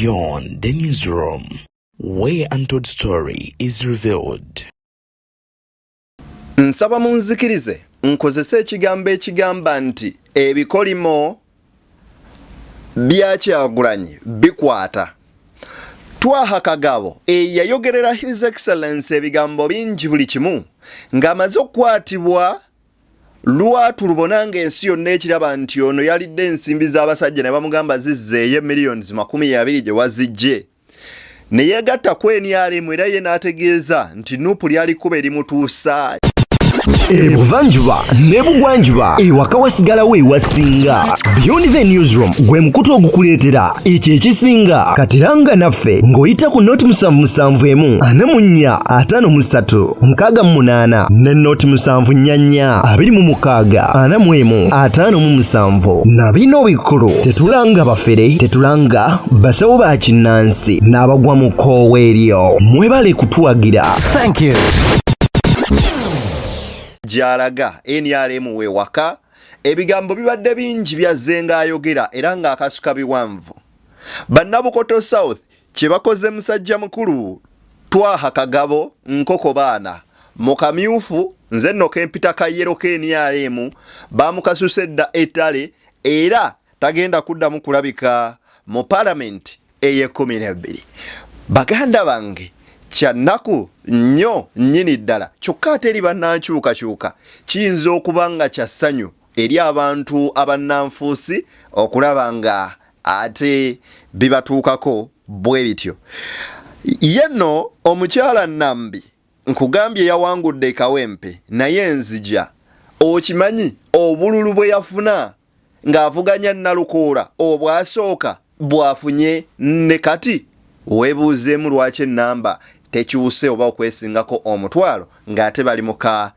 Beyond the newsroom, where untold story is revealed. Nsaba munzikirize nkozese ekigambo ekigamba nti ebikolimo bya Kyagulanyi bikwata. Twaha Kagabo yayogerera His Excellency ebigambo bingi buli kimu ng'amaze okukwatibwa lwatu lubonanga ensi yonna ekiraba nti ono yalidde ensimbi z'abasajja ne bamugamba zizzeeyo millions 20 gye wazijje. Ne yeegatta ku NRM era ye n'ategeeza nti Nuupu lyali kuba erimutuusa. Ebuvanjuba nebugwanjuba ewaka wasigalawo ewasinga. Beyond the newsroom gwe mukutu ogukuleetera ekyo ekisinga katiranga naffe ng'oyita ku noti 771 44 53 ne noti 744 26 45 na bino bikulu tetulanga bafere tetulanga basawo ba kinnansi n'abagwa mu koowa eryo mwebale kutuwagira. Thank you. Jalaga NRM we waka ebigambo bibadde bingi byazzenga ayogera era ng'akasuka biwanvu. Bannabukoto South kye bakoze musajja mukulu Twaha Kagabo nkoko baana mu kamyufu nze nno kempita kayero ke NRM bamukasuse dda ettale era tagenda kuddamu kulabika mu parliament eye12. Baganda bange kyannaku nnyo nnyini ddala kyokka ate eri bannankyukakyuka kiyinza okuba nga kya ssanyu eri abantu abannanfuusi okulaba nga ate bibatuukako bwe bityo. Ye nno omukyala Nambi nkugambye yawangudde Kawempe naye nzija okimanyi obululu bwe yafuna ng'avuganya Nalukoola obwasooka bwafunye ne kati weebuuzeemu lwaki ennamba tekyuse oba okwesingako omutwalo ng'ate bali mu ka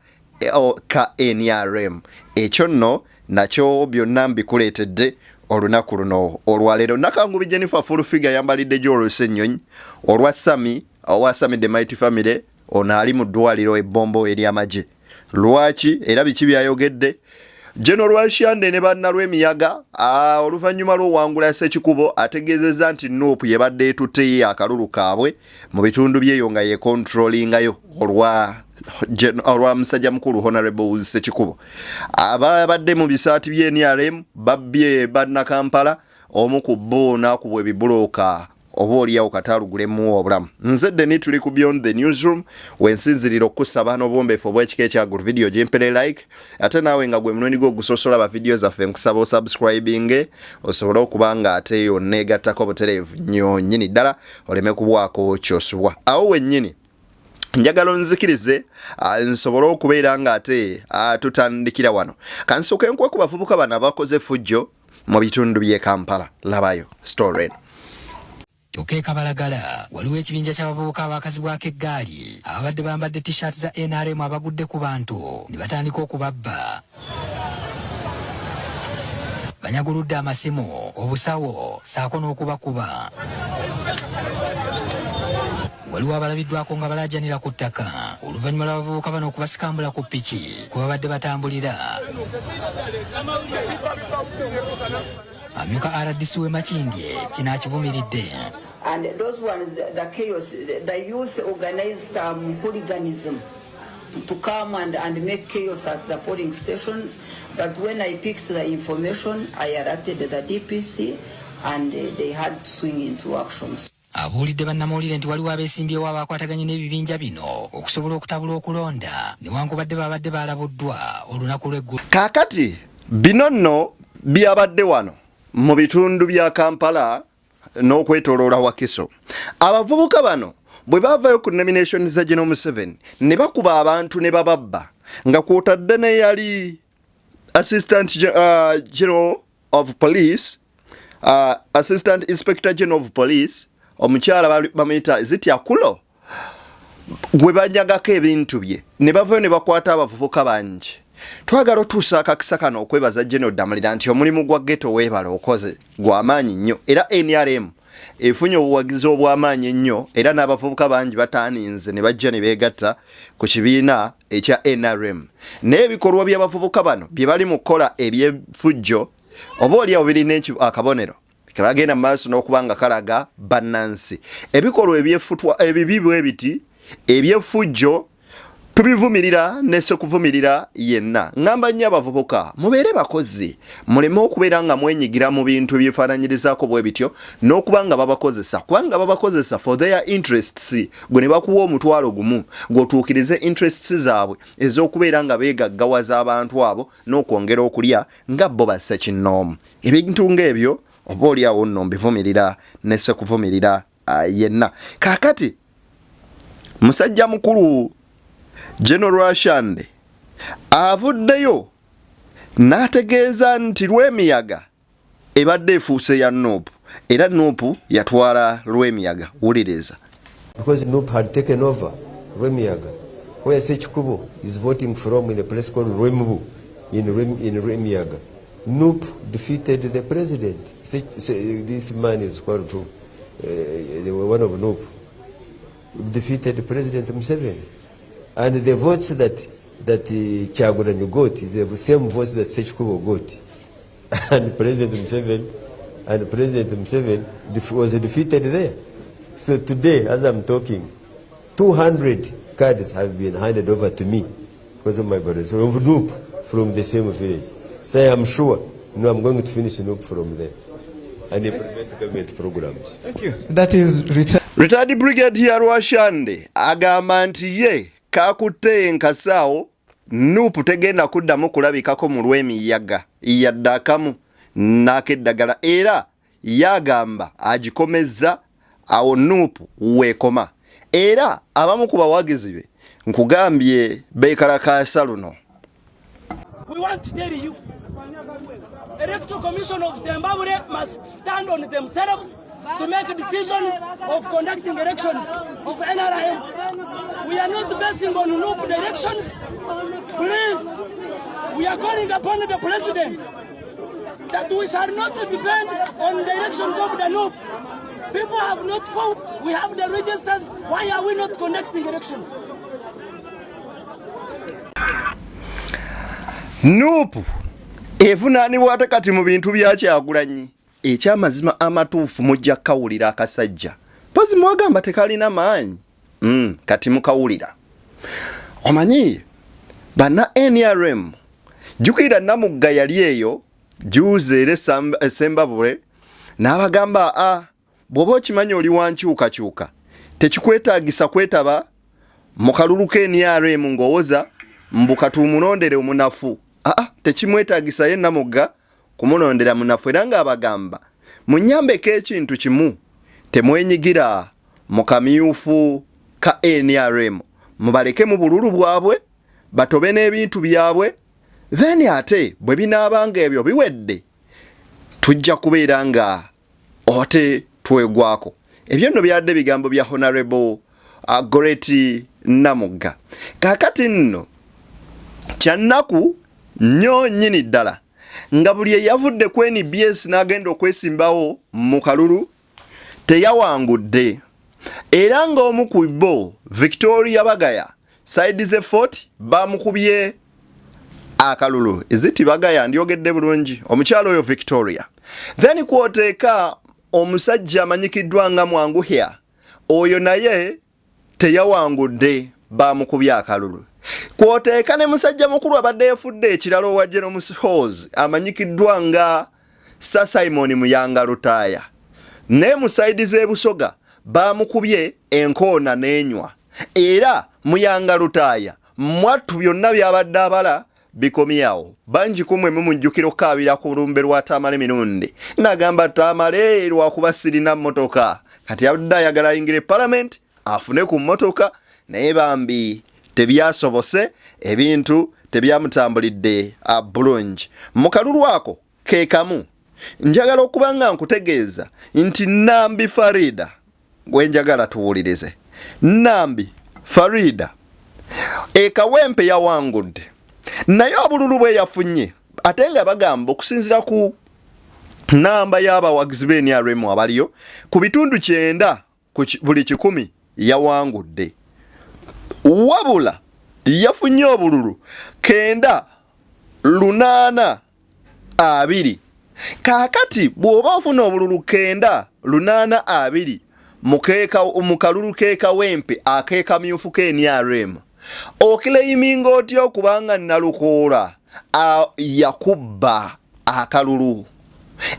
NRM. Ekyo nno nakyo byonna mbikuleetedde olunaku luno olwaleero. Nakangubi Jennifer full figure yambalidde gy'olwose ennyonyi olwa Sami owa Sami the Mighty Family ono ali mu ddwaliro ebbombo ery'amagye. Lwaki era biki byayogedde? General Rwashande ne bannalw'emiyaga oluvannyuma lw'owangula Ssekikubo ategeezezza nti Nuupu yebadde etutte akalulu kaabwe mu bitundu byeyo nga yecontrollingayo olwa musajja mukulu Honorable Ssekikubo. Ababadde mu bisaati bye NRM babbye bannakampala omu ku bo n'akubwa ebibulooka oba oliawo kataalugulemu obulamu. Nzedde ni tuli ku Beyond the newsroom wensinzirira okusaba n'obwombeefu obw'ekika ekya good video gyempere like ate naawe nga gwe munoni gwo gusosola ba video zaffe nkusaba osubscribing osobole okuba nga ate yonna egattako butereevu nnyo nnyini ddala oleme kubwako kyosubwa. Awo wennyini njagala nzikirize nsobole okubeera nga ate tutandikira wano. Kansooke nkuwe ku bavubuka bano abakoze fujjo mu bitundu by'e Kampala. Labayo story. Toke Kabalagala waliwo ekibinja ky'abavubuka abakazibwako eggaali ababadde bambadde t-shirt za NRM abagudde ku bantu ne batandika okubabba. Banyaguludde amasimu, obusawo, saako n'okubakuba. Waliwo abalabiddwako nga balaajanira ku ttaka oluvannyuma lw'abavubuka bano okubasikambula ku ppiki kwe babadde batambulira. Amyuka RDC we Makindye kino akivumiridde. And those ones, the chaos, the youth organized hooliganism to come and make chaos at the polling stations. But when I picked the information, I alerted the DPC and they had to swing into actions. Abuulidde bannamawulire nti waliwo abeesimbyewo abakwataganye n'ebibinja bino okusobola okutabula okulonda newankubadde babadde baalabuddwa olunaku lw'eggulu. Kaakati bino nno byabadde wano mu bitundu bya Kampala n'okwetooloola Wakiso. Abavubuka bano bwe baavayo ku nomination za General Museveni ne bakuba abantu ne bababba nga kwotadde ne yali Assistant General of Police, Assistant Inspector General of Police, omukyala bamuyita Zityakulo gwe banyagako ebintu bye ne bavayo ne bakwata abavubuka bangi. Twagala otuusa akakisa kano okwebaza General Damulira nti omulimu gwa ghetto weebala okoze gw'amaanyi nnyo era NRM efunye obuwagizi obw'amaanyi ennyo era n'abavubuka bangi bataaninze ne bajja ne beegatta ku kibiina ekya NRM. N'ebikolwa by'abavubuka bano bye bali mu kukola eby'effujjo oba oliawo birina akabonero kebagenda maaso n'okubanga kalaga bannansi ebikolwa ebyefutwa ebibi bwe biti ebyefujjo tubivumirira nese kuvumirira yenna ngamba nnyo abavubuka mubeere bakozi muleme okubeera nga mwenyigira mu bintu byefaananyirizaako bwe bityo n'okubanga babakozesa for their interests gwe ne bakuwa omutwalo gumu gw'otuukirize interests zaabwe ez'okubeera nga beegaggawaza abantu abo n'okwongera okulya nga bo basse kinnoomu ebintu ng'ebyo oba oliawo nno mbivumirira nese kuvumirira yenna kaakati musajja mukulu General Shande avuddeyo n'ategeeza nti Lwemiyaga ebadde efuuse ya Nuupu era Nuupu yatwala Lwemiyaga wuliriza because Nuupu had taken over Lwemiyaga where Ssekikubo is voting from in a place called Lwemubu in Lwemiyaga. Nuupu defeated the president. This man is called one of Nuupu defeated President Museveni. And the votes that Kyagulanyi got is the same votes that Ssekikubo got. And President Museveni was defeated there. So today, as I'm talking, 200 cards have been handed over to me because of my brothers. So of Nuupu from the same village. So I'm sure, I'm going to finish Nuupu from there. And implement government programs. Thank you. That is Retired Brigadier Rwashande agamba nti ye kakutte enkasaawo Nuupu tegenda kuddamu kulabikako mu Lwemiyaga yadde akamu n'akeddagala era yagamba agikomezza awo Nuupu weekoma era abamu ku bawagizi be nkugambye beekalakaasa luno. We want to tell you, Electoral Commission of Zimbabwe must stand on themselves to make decisions of conducting elections of NRM. We are not basing on Nuupu elections. Please, we are calling upon the President that we shall not depend on the elections of the Nuupu. People have not fought. We have the registers. Why are we not conducting elections? Nuupu evunaanibwa ate kati mu bintu bya Kyagulanyi ekyamazima amatuufu mujja kawulira akasajja pozi mwagamba tekalina maanyi kati mukawulira omanyi bana NRM jukira Namugga yali eyo juuzeere Sembabule n'abagamba bw'oba okimanyi oli wankyukakyuka tekikwetaagisa kwetaba mu kalulu ke NRM ng'owoza mbukatuumunondere omunafu tekimwetaagisa ye Namugga kumunondera munafu era ng'abagamba munyambeko ekintu kimu temwenyigira mu kamyufu ka NRM mubaleke mu bululu bwabwe batobe n'ebintu byabwe then ate bwe binaabanga ebyo biwedde tujja kubeera nga ote twegwako ebyo nno byadde bigambo bya Honorable Goreti Namugga kaakati nno kyannaku nnyo nnyini ddala nga buli eyavudde ku NBS n'agenda okwesimbawo mu kalulu teyawangudde era ng'omu ku bo Victoria Bagaya side ze fort bamukubye akalulu eziti Bagaya ndyogedde bulungi omukyalo oyo Victoria then kwoteeka omusajja amanyikiddwa nga Mwanguhya oyo naye teyawangudde bamukubye akalulu kwoteeka ne musajja mukulu abadde yafudde ekiralo wa General Muhoozi amanyikiddwa nga Sir Simon Muyanga Lutaaya ne musaidi z'ebusoga bamukubye enkoona n'enywa era Muyanga Lutaaya mwattu byonna byabadde abala bikomyawo bangi kumwe mumujjukiro kaabira ku lumbe lwa Tamale mirundi nagamba Tamale lwakuba sirina mmotoka kati abadde ayagala ayingire Parliament afune ku mmotoka naye bambi tebyasobose ebintu tebyamutambulidde bulungi mu kalulu ako ke kamu njagala okuba nga nkutegeeza nti Nambi Farida gwe njagala tuwulirize Nambi Farida ekawempe yawangudde naye obululu bwe yafunye ate nga bagamba okusinzira ku namba y'abawagizi b'NRM abaliyo ku bitundu 9 ku buli 100 yawangudde wabula yafunye obululu 9 8 2 Kakati bw'oba ofuna obululu 982 mukalulu keeka wempe akeeka myufu KNRM okileiminga otya okubanga Nalukoola yakubba akalulu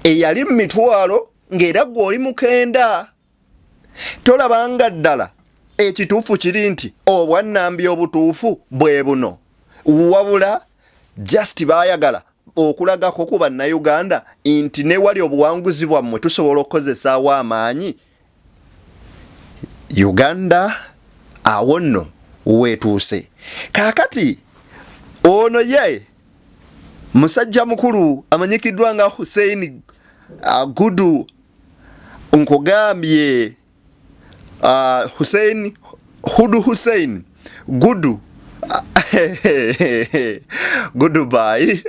eyali mu mitwalo ng'era gwe oli 9 tolabanga ddala ekituufu kiri nti obwannambi obutuufu bwe buno wabula just baayagala okulagako ku bannayuganda nti ne wali obuwanguzi bwammwe tusobola okukozesaawo amaanyi. Uganda awo nno weetuuse. Kaakati ono ye musajja mukulu amanyikiddwa nga Hussein Gudu nkugambye Hussein Gudu Goodbye.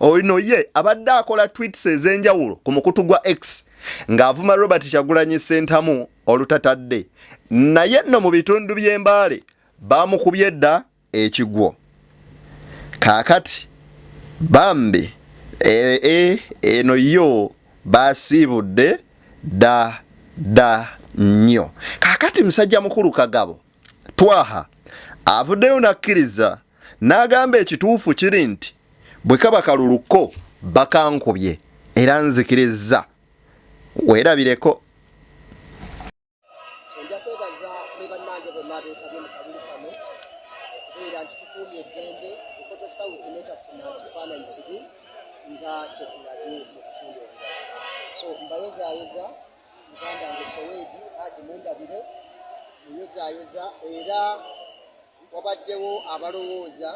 Ono ye abadde akola tweets ez'enjawulo ku mukutu gwa X ng'avuma Robert Kyagulanyi Ssentamu olutatadde, naye nno mu bitundu by'Embale bamukubye dda ekigwo. Kaakati bambi eno yo basiibudde da nnyo. Kaakati musajja mukulu Kagabo Twaha avuddeyo nakkiriza n'agamba ekituufu kiri nti bwe kaba kaluluko bakankubye era nzikiriza. Weerabireko. Nja kwebaza ne bannange bonna abeetabye mu kalulu kano okubeera nti tukuumye eddembe Bukoto South netafuna kifaananyi kibi nga kye tulabye mu bitundu ebirala. So mbayozaayoza muganda wange Soweedi Haji Mundabire muyozaayoza era wabaddewo abalowooza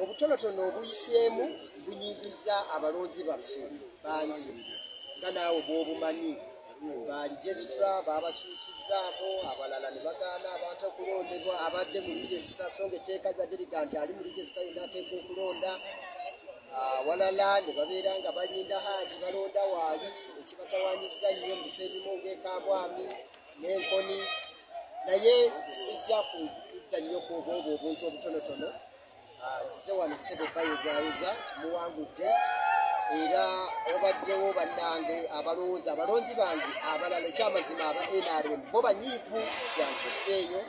obutonotono obuyiseemu bunyizizza abalonzi baffe bangi nga naawe bw'obumanyi. Ba registra babakyusizzaamu abalala ne bagaana abantu okulondebwa abadde mu registra so ng'etteeka lyadiriga nti ali mu registra yenna ateekwa okulonda. Walala ne babeera nga balinda Haji balonda waali ekibatawaanyizza nnyo mu bifo ebimu ng'ekambwami n'enkoni, naye sijja kudda nnyo ku obwo obuntu obutonotono. Nzize wano ssebo bayozaayoza timuwangudde era obaddewo bannange abalowooza abalonzi bange abalala ekyamazima aba NRM bo banyiivu yansuseeyo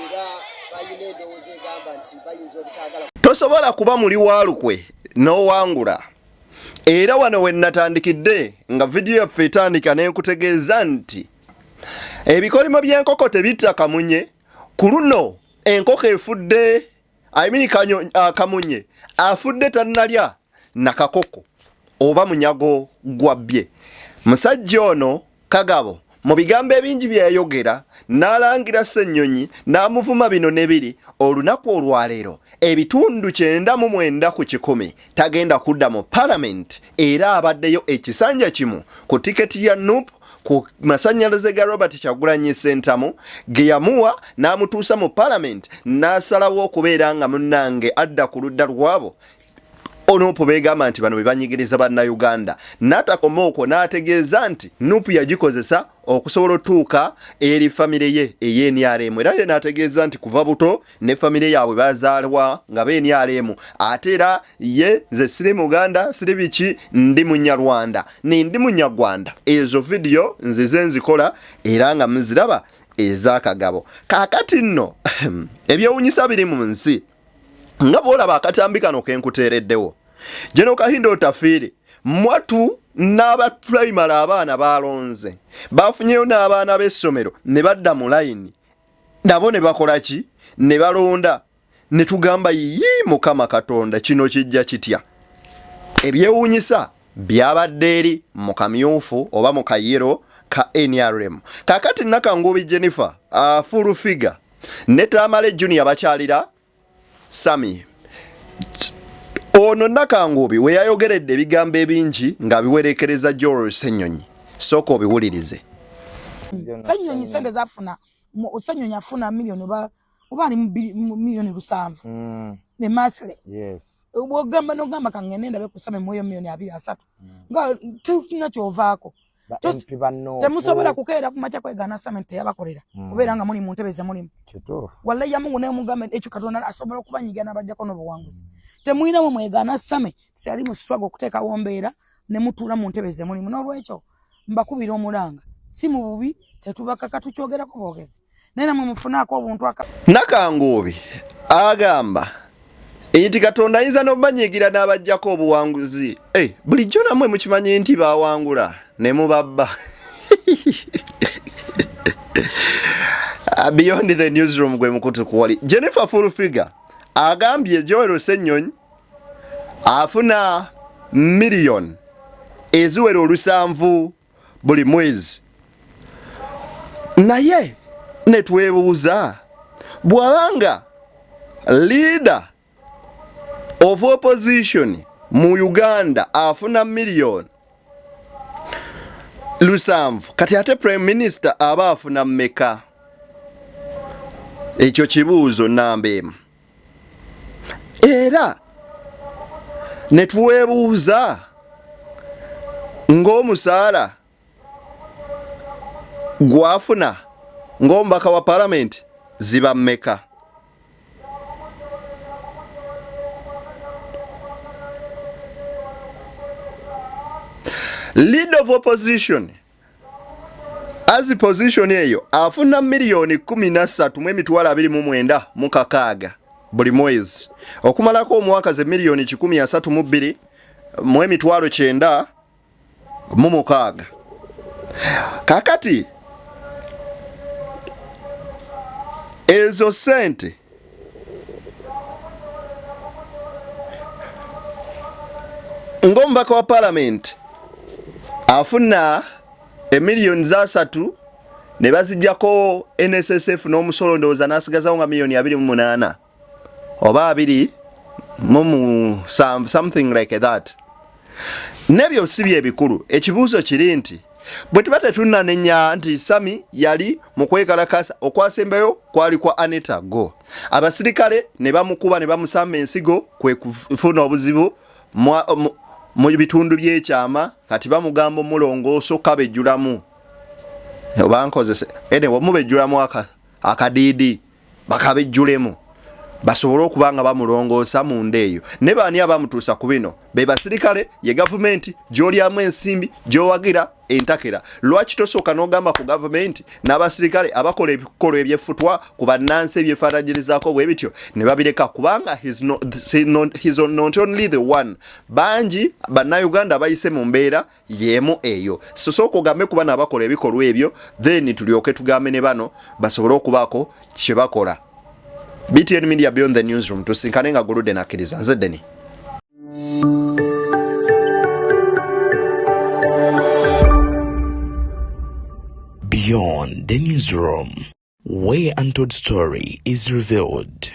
era bayina endowooza egamba nti bayinza obutaagala. Tosobola kuba muli waalukwe n'owangula. Era wano we natandikidde nga vidiyo yaffe etandika ne nkutegeeza nti ebikolimo by'enkoko tebitta kamunye. Ku luno enkoko efudde kamunye afudde tannalya nakakoko oba munyago gwabbye. Musajja ono Kagabo mu bigambo ebingi byayogera n'alangira Ssennyonyi n'amuvuma bino ne biri olunaku olwaleero ebitundu 99 ku 100 tagenda kudda mu Parliament era abaddeyo ekisanja kimu ku tiketi ya NUP ku masannyalaze ga Robert Kyagulanyi Ssentamu ge yamuwa n'amutuusa mu Parliament n'asalawo okubeera nga munnange adda ku ludda lwabo. Onopo begamba nti bano bebanyigiriza bannayuganda n'atakoma okwo n'ategeeza nti NUP yagikozesa okusobola otuuka eri famire ye ey'NRM era ye n'ategeeza nti kuva buto ne famire yaabwe bazaalwa nga b'NRM ate era ye nze siri Muganda siri biki ndi Munyarwanda ndi Munyagwanda. Ezo vidiyo nzize nzikola era nga muziraba eza Kagabo. Kaakati nno ebyewunyisa biri mu nsi nga bw'olaba akatambi kano kenkuteereddewo. Jeno Kahindo Otafiire mwatu n'aba primary abaana balonze bafunyeyo n'abaana b'essomero ne badda mu line nabo ne bakola ki ne balonda ne tugamba Mukama Katonda kino kijja kitya. Ebyewunyisa byabadde eri mu kamyufu oba mu kayero ka NRM. Kakati Nakangubi Jennifer full figure ne Tamale Junior bakyalira Sami. Ono Nakangubi we yayogeredde ebigambo ebingi nga biwerekereza Joel Ssennyonyi. Soko biwulirize. Ssennyonyi sente zafuna Ssennyonyi afuna milioni oba ali milioni 7. Ne masle. Yes. Obwogamba n'ogamba kangene ndabe kusame moyo milioni 23. Nga tulina kyovaako. temusobola kukeera kumakya kwegaana summit teyabakolera kubeera nga muli mu ntebe ze mulimu walla yamungu ne mugambe ekyo Katonda asobola okubanyiga n'abajjako n'obuwanguzi temuyinamu mwegaana summit teyali mu struggle okuteekawo mbeera ne mutuula mu ntebe ze mulimu n'olwekyo mbakubira omulanga si mu bubi tetubakaka tukyogerako boogezi naye namwe mufunaako obuntu Nakangubi agamba nti Katonda ayinza n'obanyigira n'abajjako obuwanguzi bulijjo namwe mukimanyi nti baawangula ne mubabba Beyond the Newsroom gwe mukutu kuwali Jennifer Furufiga agambye Joel Ssennyonyi afuna million eziwera 7 buli mwezi naye netwebuuza bw'abanga leader of opposition mu Uganda afuna million 7 kati ate prime minister aba afuna mmeka ekyo kibuuzo nambe era netwebuuza ng'omusaala gwafuna ng'omubaka wa parliament ziba mmeka leader of opposition as position eyo afuna milioni 13,29 mu kakaaga buli mwezi okumalako omwaka ze milioni 132 mu 9 mu mukaaga kakati ezo sente ng'omubaka wa parliament afuna emiliyoni 3 ne bazijjako NSSF n'omusolo ndowooza n'asigazawo nga miliyoni 28 oba 2 mu something like that. Nebyo si bye bikulu. Ekibuuzo kiri nti bwe tuba tetunnanenya nti Sami yali mu kwekalakasa okwasembayo kwali kwa Anita Go. Abasirikale ne bamukuba ne bamusamba ensigo kwe kufuna obuzibu mu bitundu by'ekyama kati bamugamba omulongooso kabejjulamu. Bankozese ene wamubejjulamu akadiidi bakabejjulemu basobole okubanga bamulongoosa mu ndeeyo. Ne baani abamutuusa ku bino be basirikale ye gavumenti gy'olyamu ensimbi gy'owagira entakera. Lwaki tosooka n'ogamba ku gavumenti n'abasirikale abakola ebikolwa ebyeffutwa ku bannansi ebyefaananyirizaako bwe bityo ne babireka kubanga he's not only the one. Bangi bannayuganda bayise mu mbeera y'emu eyo. Sosooka ogambe ku bano abakola ebikolwa ebyo then tulyoke tugambe ne bano basobole okubaako kye bakola. BTN Media Beyond the Newsroom tusinkane nga Gulude nakkiriza nze Deni. Beyond the Newsroom, where untold story is revealed.